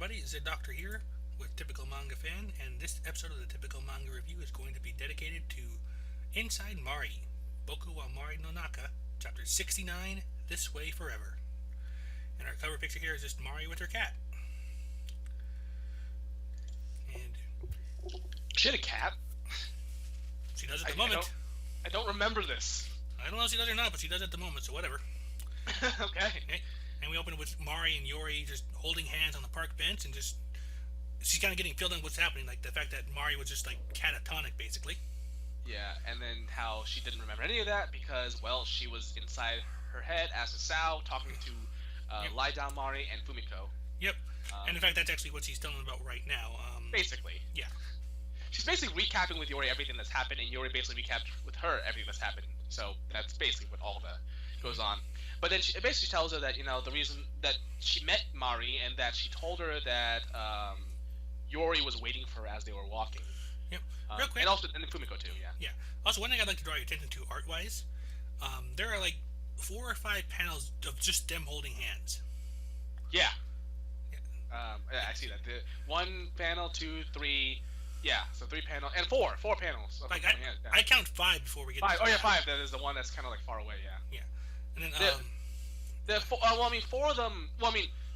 everybody, Zeidoktor here with Typical Manga Fan, and this episode of the Typical Manga Review is going to be dedicated to Inside Mari, Boku wa Mari no Naka, Chapter 69, This Way Forever. And our cover picture here is just Mari with her cat. And she had a cat? She does at the moment. I don't remember this. I don't know if she does or not, but she does at the moment, so whatever. Okay. And we open with Mari and Yori just holding hands on the park bench and just... She's kind of getting filled in what's happening, like the fact that Mari was just like catatonic, basically. Yeah, and then how she didn't remember any of that because, well, she was inside her head as a Sao talking to Lie Down Mari and Fumiko. Yep. And in fact, that's actually what she's telling about right now. Basically. Yeah. She's basically recapping with Yori everything that's happened, and Yori basically recapped with her everything that's happened. So that's basically what all that goes on. But then it basically tells her that, the reason that she met Mari and that she told her that Yori was waiting for her as they were walking. Yep. Real quick. And Fumiko too, yeah. Yeah. Also, one thing I'd like to draw your attention to art-wise, there are like 4 or 5 panels of just them holding hands. Yeah. Yeah, I see that. The 1 panel, 2, 3... Yeah, so 3 panels, and 4 panels. Like I count 5 before we get 5. To 5. That is the one that's kind of like far away, yeah. Yeah. And then, 4 of them,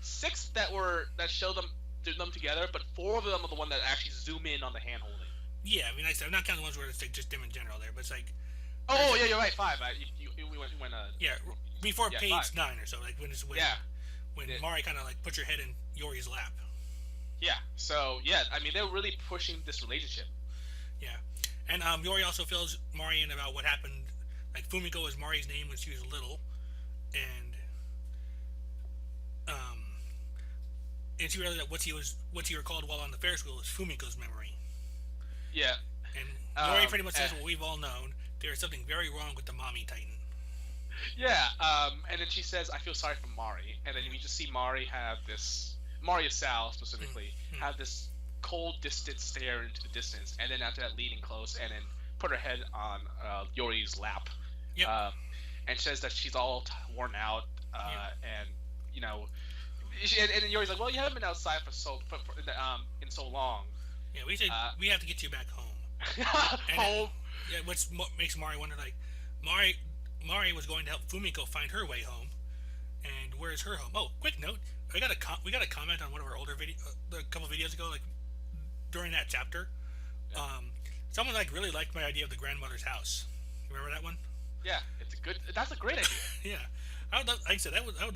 6 that show them together, but 4 of them are the one that actually zoom in on the hand holding. Yeah, like I said, I'm not counting the ones where it's like just them in general there, but it's like... Oh, yeah, you're right, 5. We went yeah, before page 5. 9 or so, like when Mari kind of like puts her head in Yori's lap. Yeah, so, yeah, they're really pushing this relationship. Yeah, and Yori also fills Mari in about what happened, like Fumiko was Mari's name when she was little, and she realized that what she recalled while on the Ferris wheel is Fumiko's memory. Yeah. And Yori pretty much says what we've all known, there is something very wrong with the mommy titan. Yeah, and then she says, I feel sorry for Mari, and then we just see Mari have this... Mari Sal specifically have this cold, distant stare into the distance, and then after that, leaning close, and then put her head on Yori's lap. Yep. And says that she's all worn out, and and then Yori's like, "Well, you haven't been outside in so long." Yeah, we have to get you back home. Home. Yeah, which makes Mari wonder, like, Mari was going to help Fumiko find her way home, and where's her home? Oh, quick note. We got a comment on one of our older a couple videos ago, like during that chapter. Yeah. Someone really liked my idea of the grandmother's house. You remember that one? Yeah, that's a great idea. Yeah, I would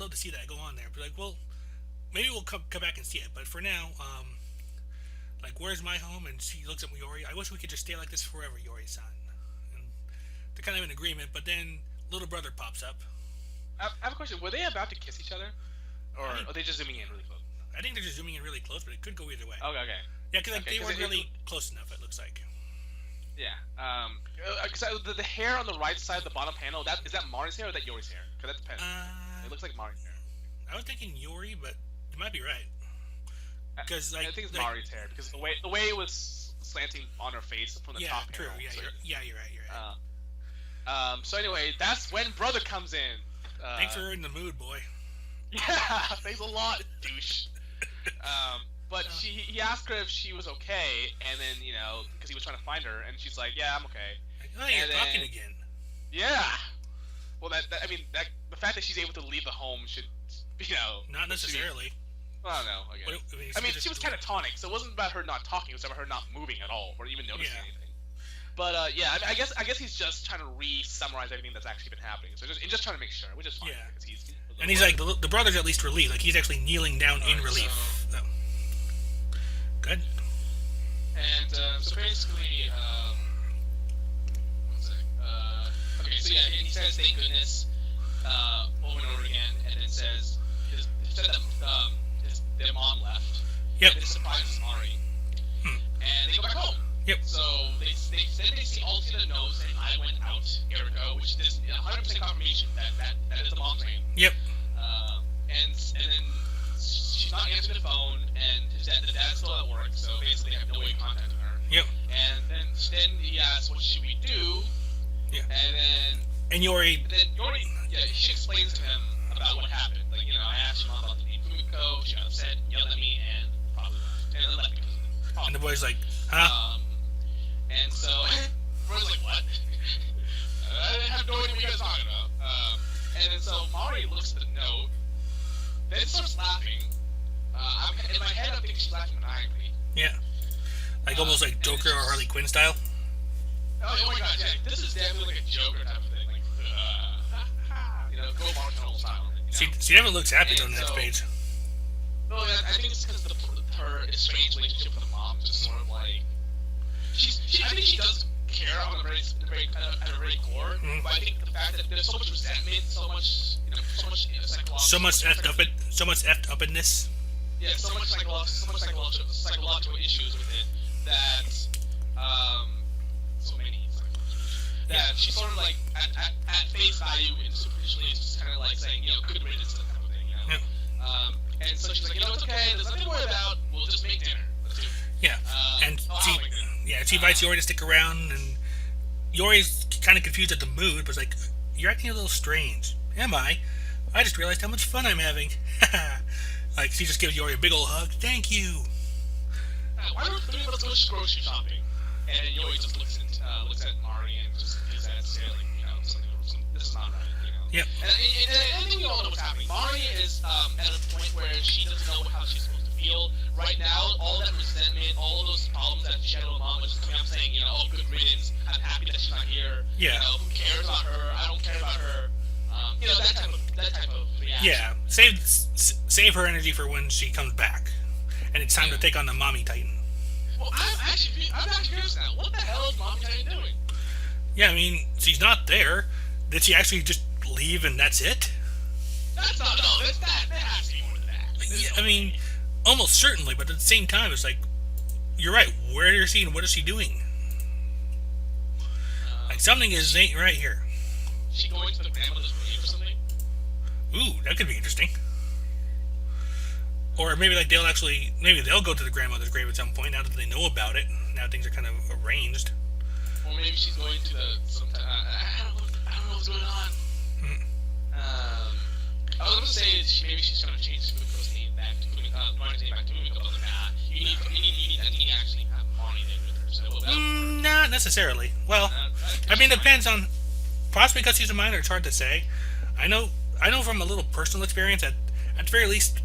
love to see that go on there. But well, maybe we'll come back and see it. But for now, where's my home? And she looks at Yori. I wish we could just stay like this forever, Yori-san. And they're kind of in agreement. But then little brother pops up. I have a question. Were they about to kiss each other? Or are they just zooming in really close? I think they're just zooming in really close, but it could go either way. Okay. Yeah, because they weren't really close enough, it looks like. Yeah. Because the hair on the right side of the bottom panel, is that Mari's hair or is that Yori's hair? Because that depends. It looks like Mari's hair. I was thinking Yori, but you might be right. Because I think it's Mari's hair, because the way it was slanting on her face from the top panel. Yeah, true. You're right. So anyway, that's when brother comes in. Thanks for in the mood, boy. Yeah, thanks a lot, douche. But he asked her if she was okay, and then because he was trying to find her, and she's like, "Yeah, I'm okay." You're talking again. Yeah. Well, the fact that she's able to leave the home should, not necessarily. I don't know. I guess. She was catatonic, so it wasn't about her not talking; it was about her not moving at all, or even noticing anything. But I guess he's just trying to re-summarize everything that's actually been happening. So just trying to make sure, which is fine. Yeah. And he's like, the brother's at least relieved. Like, he's actually kneeling down in relief. So. Good. And, so basically, one sec. Okay, so yeah, he says, thank goodness, over and over again, and then says, that their mom left. Yep. And it surprises Mari. And they go back home. Yep. So they see all the notes saying, I went out, Erica, which is 100% confirmation that is the mom's name. Yep. And then she's not answering the phone, and the dad's still at work, so basically they have no way of contacting her. Yep. And then he asks, what should we do? Yeah. And Yori... she explains to him about what happened. I asked your mom about the name Fumiko, she got upset, yelled at me, and the boy's like, huh? And so Roy's like, what? I have no idea what you guys are talking about. And then so Mari looks at the note, then starts laughing. In my head, I'm thinking she's laughing maniacally. Yeah. Like almost like Joker or Harley Quinn style. Oh my god, yeah. This is definitely like a Joker type of thing. Like, go Marvel style. She definitely looks happy on the next page. No, I think it's because her strange relationship with the mom just sort of like. I think she does care on a very core, but I think the fact that there's so much resentment, so much psychological, so much effed upness. Yeah, so much psychological issues with it that so many that she's sort of like at face value and superficially it's just kind of like saying good riddance to that kind of thing, Yeah. And so she's like it's okay, there's nothing to worry about, we'll just make dinner. Let's do it. Yeah, and she invites Yori to stick around, and Yori's kind of confused at the mood, but it's like, you're acting a little strange. Am I? I just realized how much fun I'm having. Like, she just gives Yori a big old hug. Thank you. Why don't we let's go grocery shopping? And Yori just looks at Mari and just gives that stare like, this is not right, Yep. And I think we all know what's happening. Mari is at a point where she doesn't know how she's supposed to feel. Right now, all that resentment, all of those problems that she had with mom was just coming up saying, good riddance, I'm happy that she's not here. Yeah. Who cares about her? I don't care about her. That type of reaction. Yeah. Save her energy for when she comes back. And it's time to take on the Mommy Titan. Well, I'm actually curious now. What the hell is Mommy Titan doing? Yeah, I mean, she's not there. Did she actually just leave and that's it? That's not, no, that's that. There has to be more than that. Yeah, I mean, almost certainly, but at the same time, it's like, you're right. Where is she and what is she doing? Like, something ain't right here. Is she going to the grandmother's grave or something? Ooh, that could be interesting. Or maybe like they'll go to the grandmother's grave at some point now that they know about it. Now things are kind of arranged. Or maybe she's going to I don't know what's going on. I was going to say maybe she's going to change Fumiko's name back to Mario's name back to Fumiko, but you need actually have Mari there with her. So not necessarily. Well, I mean, it depends on. Possibly because she's a minor, it's hard to say. I know from a little personal experience that at the very least,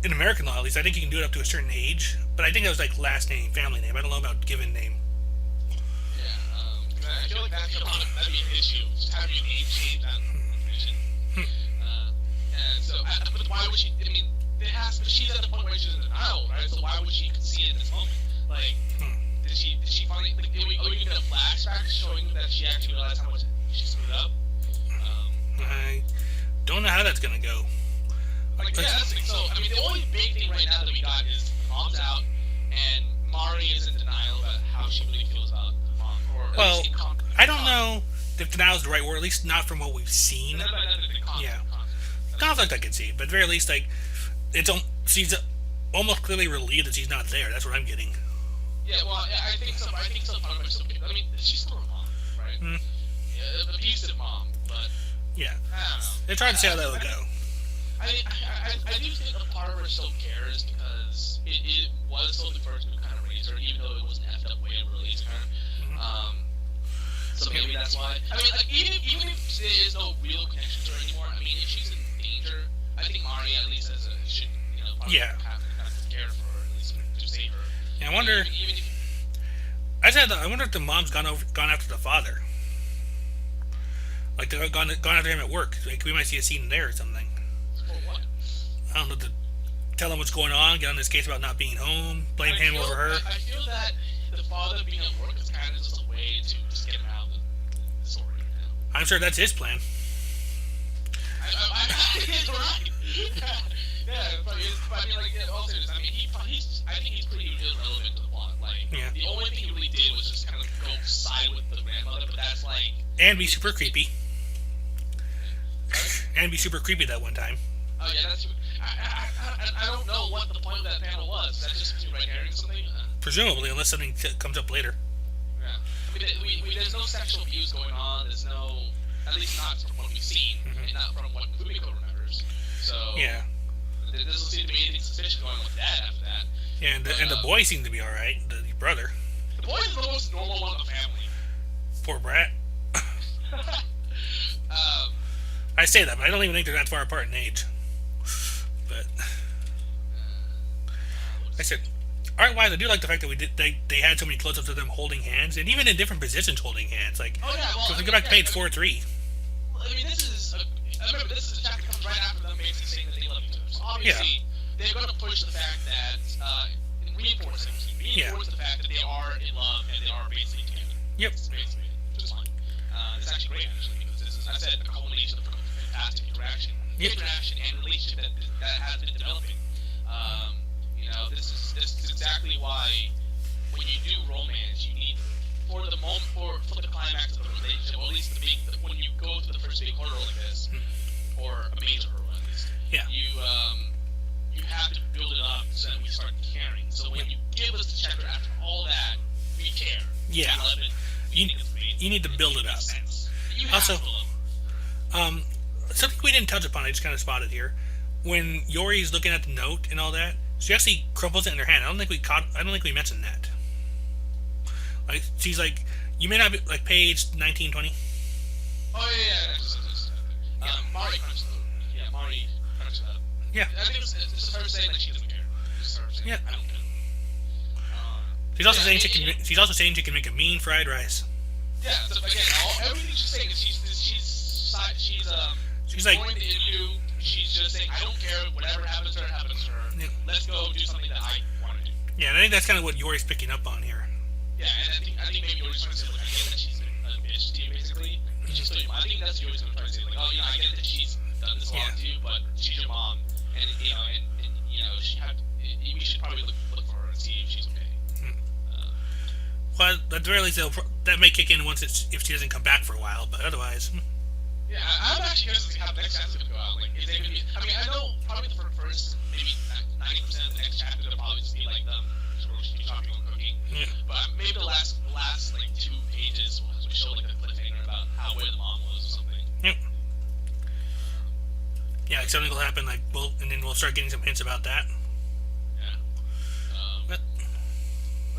in American law at least, I think you can do it up to a certain age. But I think that was like last name, family name. I don't know about given name. Yeah, I feel like that'd be an issue. Just having your name changed that information. And so, but why would she? I mean, she's at the point where she's in denial, right? So why would she concede at this moment? Like, did she finally? Like, are we gonna get a flashback showing that she actually realized how much she screwed up? I don't know how that's gonna go. So I mean, the only big thing right now that we got is mom's out, and Mari is in denial about how she really feels about mom. Well, I don't know if denial is the right word. At least not from what we've seen. Yeah, conflict I can see, but at the very least, like she's almost clearly relieved that she's not there. That's what I'm getting. Yeah, well, I think so. I mean, she's still a mom, right? Yeah, abusive mom, but yeah, I don't know. They're trying to see how that would go. I do think a part of her still cares because it was still the first who kind of raised her, even though it was an effed up way of releasing her. So maybe that's why. I mean, like, even if there is no real connection to her anymore, I mean, if she's in danger, I think Mari at least should probably have to kind of care for her, at least to save her. Yeah, I wonder. I wonder if the mom's gone after the father. Like they've gone after him at work. Like we might see a scene there or something. For what? I don't know. To tell him what's going on, get on this case about not being home, blame him over her. I feel that the father being at work is kind of just a way to just get him out of the story now. I'm sure that's his plan. He's right. Yeah, but I mean, like, all seriously, I mean, I think he's pretty irrelevant to the plot. Like, the only thing he really did was just kind of go side with the grandmother, but that's like. And be super creepy. And be super creepy that one time. Oh yeah, that's. I don't know what the point of that panel was. Is that just red herring something? Presumably, unless something comes up later. Yeah. I mean, there's no sexual abuse going on. There's no, at least not from what we've seen, and not from what Fumiko remembers. So. Yeah. There doesn't seem to be anything suspicious going on with that after that. Yeah, And the boy seemed to be alright, the brother. The boy is the most normal one of the family. Poor brat. Um, I say that, but I don't even think they're that far apart in age. But I said, art-wise, I do like the fact that they had so many close-ups of them holding hands, and even in different positions holding hands. Like, oh yeah, well, if we go back to page 4-3. I mean, this is a chapter that comes right after them basically saying that they love each other. So obviously, they're going to push the fact that reinforce the fact that they are in love and they are basically together. Yep. Basically, which is fine. It's actually great actually because this is, I said, a culmination of a fantastic interaction and relationship that has been developing. This is exactly why when you do romance, you need for the climax of the relationship, or at least when you go through the first big hurdle like this, or a major hurdle at least, you have to build it up so that we start caring. So when you give us the chapter after all that, we care. Yeah. We love it. You need to build it up. You have Also, to. Something we didn't touch upon, I just kind of spotted here. When Yori's looking at the note and all that, she actually crumples it in her hand. I don't think we mentioned that. Like, she's like, you may not be, like, page 19, 20. Oh yeah. Mari crunched it. Yeah, Mari crunched it up. Yeah. I think it's her saying that she doesn't care. It's her saying, Yeah. I don't care. She's also saying she can make a mean fried rice. Yeah. So again, everything she's saying is she's like, going to issue. She's just saying, I don't care. Whatever happens to her, happens to her. Yeah. Let's go do something that I want to do. Yeah, and I think that's kind of what Yori's picking up on here. Yeah, and I think maybe Yori's trying to say, look, I get that she's been a bitch to you, basically. I think that's Yori's going to try to say, like, oh, I get that she's done this a lot to you, but she's your mom, and we should probably look for her and see if she's okay. Well, at the very least, that may kick in if she doesn't come back for a while, but otherwise. Yeah, I'm actually curious to see how the next chapter's going to go out. Like, is there going to be? I mean, I know probably the first maybe 90% of the next chapter will probably just be like them talking and cooking. Yeah. But maybe the last like 2 pages will show like a cliffhanger about where the mom was or something. Yep. Yeah, like something will happen. And then we'll start getting some hints about that. Yeah. But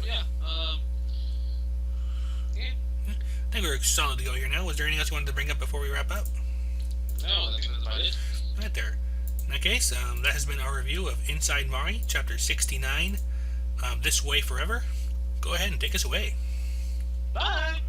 yeah. I think we're solid to go here now. Was there anything else you wanted to bring up before we wrap up? No, I think that's about it. Right there. In that case, that has been our review of Inside Mari, Chapter 69, This Way Forever. Go ahead and take us away. Bye!